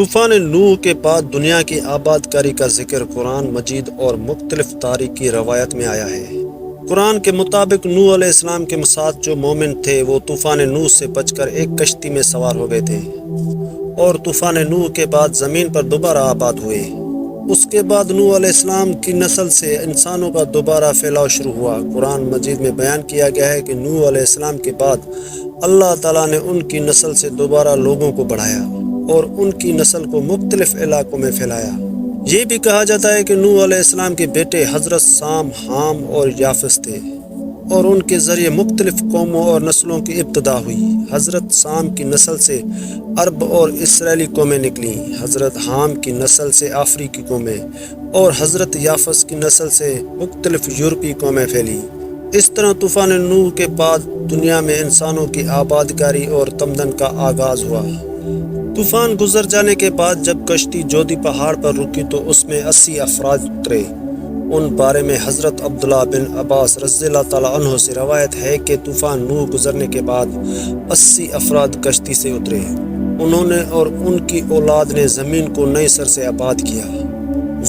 طوفان نوح کے بعد دنیا کی آباد کاری کا ذکر قرآن مجید اور مختلف تاریخی روایت میں آیا ہے۔ قرآن کے مطابق نوح علیہ السلام کے ساتھ جو مومن تھے وہ طوفان نوح سے بچ کر ایک کشتی میں سوار ہو گئے تھے اور طوفان نوح کے بعد زمین پر دوبارہ آباد ہوئے۔ اس کے بعد نوح علیہ السلام کی نسل سے انسانوں کا دوبارہ پھیلاؤ شروع ہوا۔ قرآن مجید میں بیان کیا گیا ہے کہ نوح علیہ السلام کے بعد اللہ تعالیٰ نے ان کی نسل سے دوبارہ لوگوں کو بڑھایا اور ان کی نسل کو مختلف علاقوں میں پھیلایا۔ یہ بھی کہا جاتا ہے کہ نوح علیہ السلام کے بیٹے حضرت سام، حام اور یافس تھے اور ان کے ذریعے مختلف قوموں اور نسلوں کی ابتدا ہوئی۔ حضرت سام کی نسل سے عرب اور اسرائیلی قومیں نکلیں، حضرت حام کی نسل سے افریقی قومیں اور حضرت یافس کی نسل سے مختلف یورپی قومیں پھیلیں۔ اس طرح طوفان نوح کے بعد دنیا میں انسانوں کی آباد کاری اور تمدن کا آغاز ہوا۔ طوفان گزر جانے کے بعد جب کشتی جودی پہاڑ پر رکی تو اس میں 80 افراد اترے۔ ان بارے میں حضرت عبداللہ بن عباس رضی اللہ تعالیٰ عنہ سے روایت ہے کہ طوفان نوح گزرنے کے بعد 80 افراد کشتی سے اترے۔ انہوں نے اور ان کی اولاد نے زمین کو نئے سر سے آباد کیا۔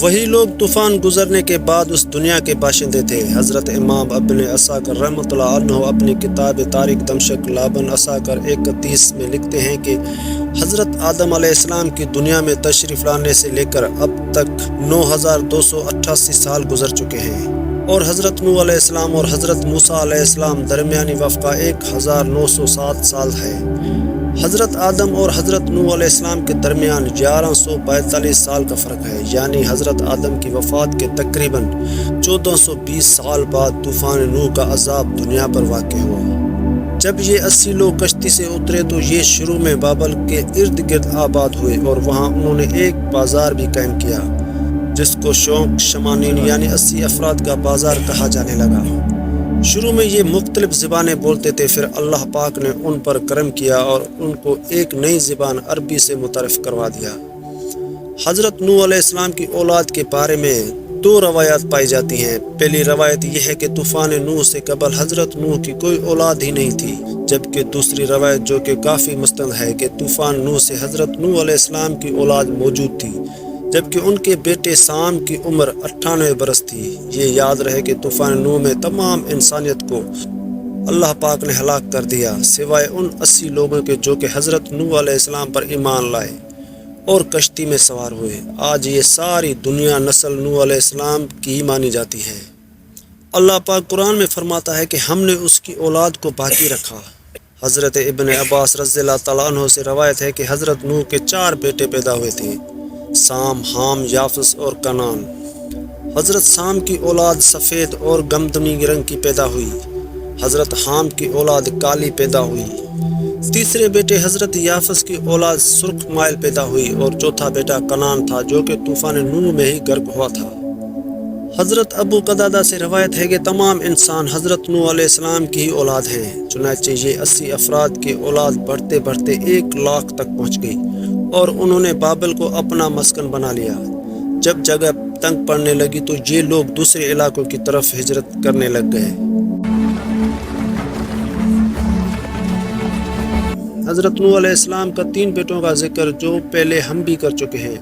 وہی لوگ طوفان گزرنے کے بعد اس دنیا کے باشندے تھے۔ حضرت امام ابن عساکر رحمۃ اللہ عنہ اپنی کتاب تاریخ دمشق لابن عساکر 31 میں لکھتے ہیں کہ حضرت آدم علیہ السلام کی دنیا میں تشریف لانے سے لے کر اب تک 9288 سال گزر چکے ہیں، اور حضرت نوح علیہ السلام اور حضرت موسیٰ علیہ السلام درمیانی وقفہ 1907 سال ہے۔ حضرت آدم اور حضرت نوح علیہ السلام کے درمیان 1142 سال کا فرق ہے، یعنی حضرت آدم کی وفات کے تقریباً 1420 سال بعد طوفان نوح کا عذاب دنیا پر واقع ہوا۔ جب یہ 80 لوگ کشتی سے اترے تو یہ شروع میں بابل کے ارد گرد آباد ہوئے اور وہاں انہوں نے ایک بازار بھی قائم کیا جس کو شوق شمانین یعنی 80 افراد کا بازار کہا جانے لگا۔ شروع میں یہ مختلف زبانیں بولتے تھے، پھر اللہ پاک نے ان پر کرم کیا اور ان کو ایک نئی زبان عربی سے متعارف کروا دیا۔ حضرت نوح علیہ السلام کی اولاد کے بارے میں 2 روایات پائی جاتی ہیں۔ پہلی روایت یہ ہے کہ طوفان نوح سے قبل حضرت نوح کی کوئی اولاد ہی نہیں تھی، جبکہ دوسری روایت جو کہ کافی مستند ہے کہ طوفان نوح سے حضرت نوح علیہ السلام کی اولاد موجود تھی، جبکہ ان کے بیٹے سام کی عمر 98 برس تھی۔ یہ یاد رہے کہ طوفان نوح میں تمام انسانیت کو اللہ پاک نے ہلاک کر دیا سوائے ان 80 لوگوں کے جو کہ حضرت نوح علیہ السلام پر ایمان لائے اور کشتی میں سوار ہوئے۔ آج یہ ساری دنیا نسل نوح علیہ السلام کی مانی جاتی ہے۔ اللہ پاک قرآن میں فرماتا ہے کہ ہم نے اس کی اولاد کو باقی رکھا۔ حضرت ابن عباس رضی اللہ تعالیٰ عنہ سے روایت ہے کہ حضرت نوح کے 4 بیٹے پیدا ہوئے تھے، سام، حام، یافس اور کنان۔ حضرت سام کی اولاد سفید اور گمدمی رنگ کی پیدا ہوئی، حضرت حام کی اولاد کالی پیدا ہوئی، تیسرے بیٹے حضرت یافس کی اولاد سرخ مائل پیدا ہوئی اور چوتھا بیٹا کنان تھا جو کہ طوفان نوح میں ہی غرق ہوا تھا۔ حضرت ابو قتادہ سے روایت ہے کہ تمام انسان حضرت نوح علیہ السلام کی ہی اولاد ہیں، چنانچہ یہ 80 افراد کی اولاد بڑھتے بڑھتے 1 لاکھ تک پہنچ گئی اور انہوں نے بابل کو اپنا مسکن بنا لیا۔ جب جگہ تنگ پڑنے لگی تو یہ لوگ دوسرے علاقوں کی طرف ہجرت کرنے لگ گئے۔ حضرت نوح علیہ السلام کا 3 بیٹوں کا ذکر جو پہلے ہم بھی کر چکے ہیں۔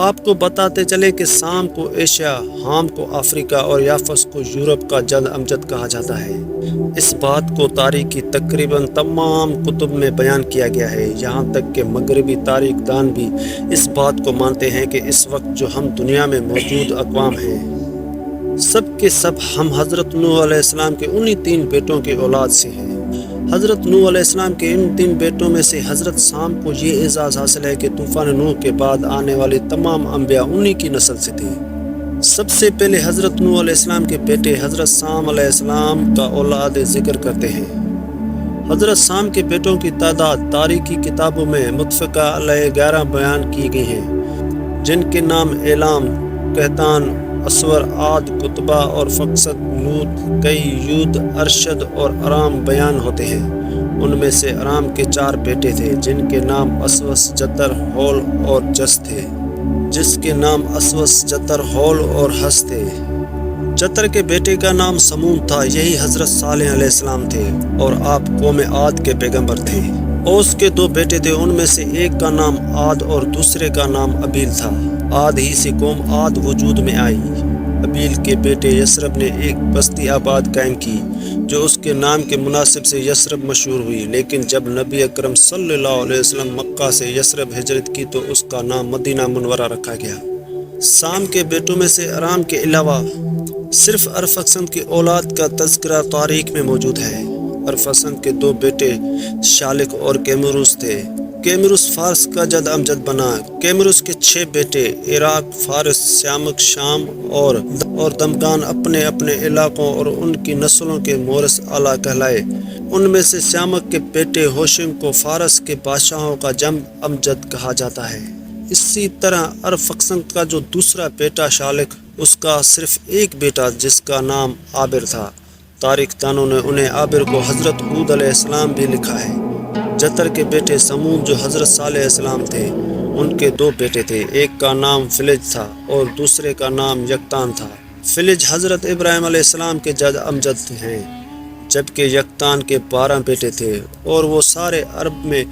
آپ کو بتاتے چلے کہ سام کو ایشیا، حام کو افریقہ اور یافس کو یورپ کا جد امجد کہا جاتا ہے۔ اس بات کو تاریخ کی تقریباً تمام کتب میں بیان کیا گیا ہے، یہاں تک کہ مغربی تاریخ دان بھی اس بات کو مانتے ہیں کہ اس وقت جو ہم دنیا میں موجود اقوام ہیں سب کے سب ہم حضرت نوح علیہ السلام کے انہی 3 بیٹوں کی اولاد سے ہیں۔ حضرت نوح علیہ السلام کے ان 3 بیٹوں میں سے حضرت سام کو یہ اعزاز حاصل ہے کہ طوفان نوح کے بعد آنے والے تمام انبیاء انہی کی نسل سے تھے۔ سب سے پہلے حضرت نوح علیہ السلام کے بیٹے حضرت سام علیہ السلام کا اولاد ذکر کرتے ہیں۔ حضرت سام کے بیٹوں کی تعداد تاریخی کتابوں میں متفقہ علیہ 11 بیان کی گئی ہیں، جن کے نام ایلام، کہتان، اسور، عاد، کتبہ اور فقصد، لوط، کئی، یود، ارشد اور ارام بیان ہوتے ہیں۔ ان میں سے ارام کے 4 بیٹے تھے جن کے نام اسوس، جتر، ہول اور جس تھے، اور حس تھے۔ جتر کے بیٹے کا نام سمون تھا، یہی حضرت صالح علیہ السلام تھے اور آپ قوم عاد کے پیغمبر تھے۔ اوس کے دو بیٹے تھے، ان میں سے ایک کا نام عاد اور دوسرے کا نام ابیل تھا۔ عاد ہی سے قوم عاد وجود میں آئی۔ ابیل کے بیٹے یثرب نے ایک بستی آباد قائم کی جو اس کے نام کے مناسب سے یثرب مشہور ہوئی، لیکن جب نبی اکرم صلی اللہ علیہ وسلم مکہ سے یثرب ہجرت کی تو اس کا نام مدینہ منورہ رکھا گیا۔ سام کے بیٹوں میں سے ارام کے علاوہ صرف ارفکسد کی اولاد کا تذکرہ تاریخ میں موجود ہے۔ ارفکسد کے دو بیٹے شالک اور کیمروس تھے۔ کیمروس فارس کا جد امجد بنا۔ کیمروس کے 6 بیٹے عراق، فارس، سیامک، شام اور دمغان اپنے اپنے علاقوں اور ان کی نسلوں کے مورث اعلیٰ کہلائے۔ ان میں سے سیامک کے بیٹے ہوشنگ کو فارس کے بادشاہوں کا جد امجد کہا جاتا ہے۔ اسی طرح ارفکسد کا جو دوسرا بیٹا شالک، اس کا صرف ایک بیٹا جس کا نام عابر تھا۔ تاریخ دانوں نے انہیں عابر کو حضرت ہود علیہ السلام بھی لکھا ہے۔ جتر کے بیٹے سمود جو حضرت صالح علیہ السلام تھے، ان کے 2 بیٹے تھے، ایک کا نام فلج تھا اور دوسرے کا نام یکتان تھا۔ فلج حضرت ابراہیم علیہ السلام کے جد امجد ہیں، جبکہ یکتان کے 12 بیٹے تھے اور وہ سارے عرب میں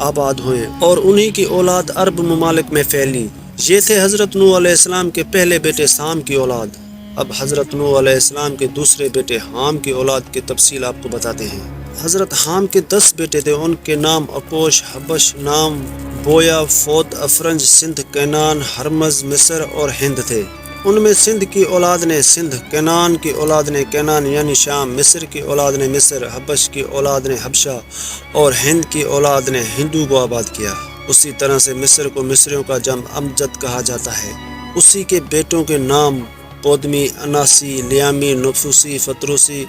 آباد ہوئے اور انہی کی اولاد عرب ممالک میں پھیلی۔ یہ تھے حضرت نوح علیہ السلام کے پہلے بیٹے سام کی اولاد۔ اب حضرت نوح علیہ السلام کے دوسرے بیٹے حام کی اولاد کی تفصیل آپ کو بتاتے ہیں۔ حضرت حام کے 10 بیٹے تھے، ان کے نام اکوش، حبش، نام، بویا، فوت، افرنج، سندھ، کینان، ہرمز، مصر اور ہند تھے۔ ان میں سندھ کی اولاد نے سندھ، کینان کی اولاد نے کینان یعنی شام، مصر کی اولاد نے مصر، حبش کی اولاد نے حبشہ اور ہند کی اولاد نے ہندو کو آباد کیا۔ اسی طرح سے مصر کو مصریوں کا جمع امجد کہا جاتا ہے۔ اسی کے بیٹوں کے نام پودمی، اناسی، لیامی، نفوسی، فتروسی،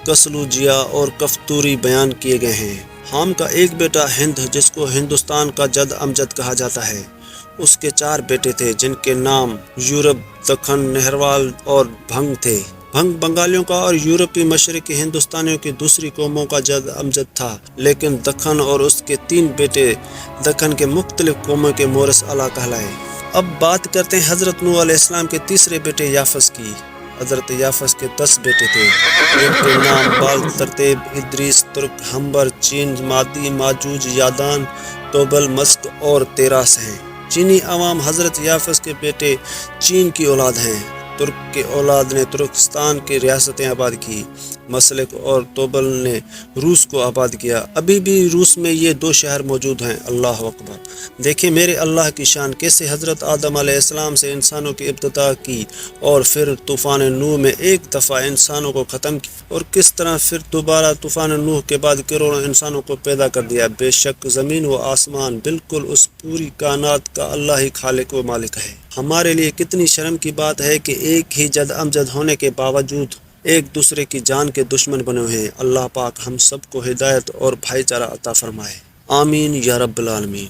کسلوجیا اور کفتوری بیان کیے گئے ہیں۔ حام کا ایک بیٹا ہند جس کو ہندوستان کا جد امجد کہا جاتا ہے، اس کے 4 بیٹے تھے جن کے نام یورپ، دکن، نہروال اور بھنگ تھے۔ بھنگ بنگالیوں کا اور یورپی مشرقی ہندوستانیوں کی دوسری قوموں کا جد امجد تھا، لیکن دکن اور اس کے 3 بیٹے دکن کے مختلف قوموں کے مورث اعلیٰ کہلائے۔ اب بات کرتے ہیں حضرت نوح علیہ السلام کے تیسرے بیٹے یافس کی۔ حضرت یافس کے 10 بیٹے تھے، جن کے نام بال، ترتیب، ادریس، ترک، ہمبر، چین، مادی، ماجوج، یادان، توبل، مسک اور تیراس ہیں۔ چینی عوام حضرت یافس کے بیٹے چین کی اولاد ہیں۔ ترک کی اولاد نے ترکستان کی ریاستیں آباد کی۔ مسلک اور توبل نے روس کو آباد کیا۔ ابھی بھی روس میں یہ 2 شہر موجود ہیں۔ اللہ اکبر! دیکھیں میرے اللہ کی شان، کیسے حضرت آدم علیہ السلام سے انسانوں کی ابتدا کی اور پھر طوفان نوح میں ایک دفعہ انسانوں کو ختم کیا، اور کس طرح پھر دوبارہ طوفان نوح کے بعد کروڑوں انسانوں کو پیدا کر دیا۔ بے شک زمین و آسمان بالکل اس پوری کائنات کا اللہ ہی خالق و مالک ہے۔ ہمارے لیے کتنی شرم کی بات ہے کہ ایک ہی جد امجد ہونے کے باوجود ایک دوسرے کی جان کے دشمن بنے ہوئے ہیں۔ اللہ پاک ہم سب کو ہدایت اور بھائی چارہ عطا فرمائے، آمین یا رب العالمین۔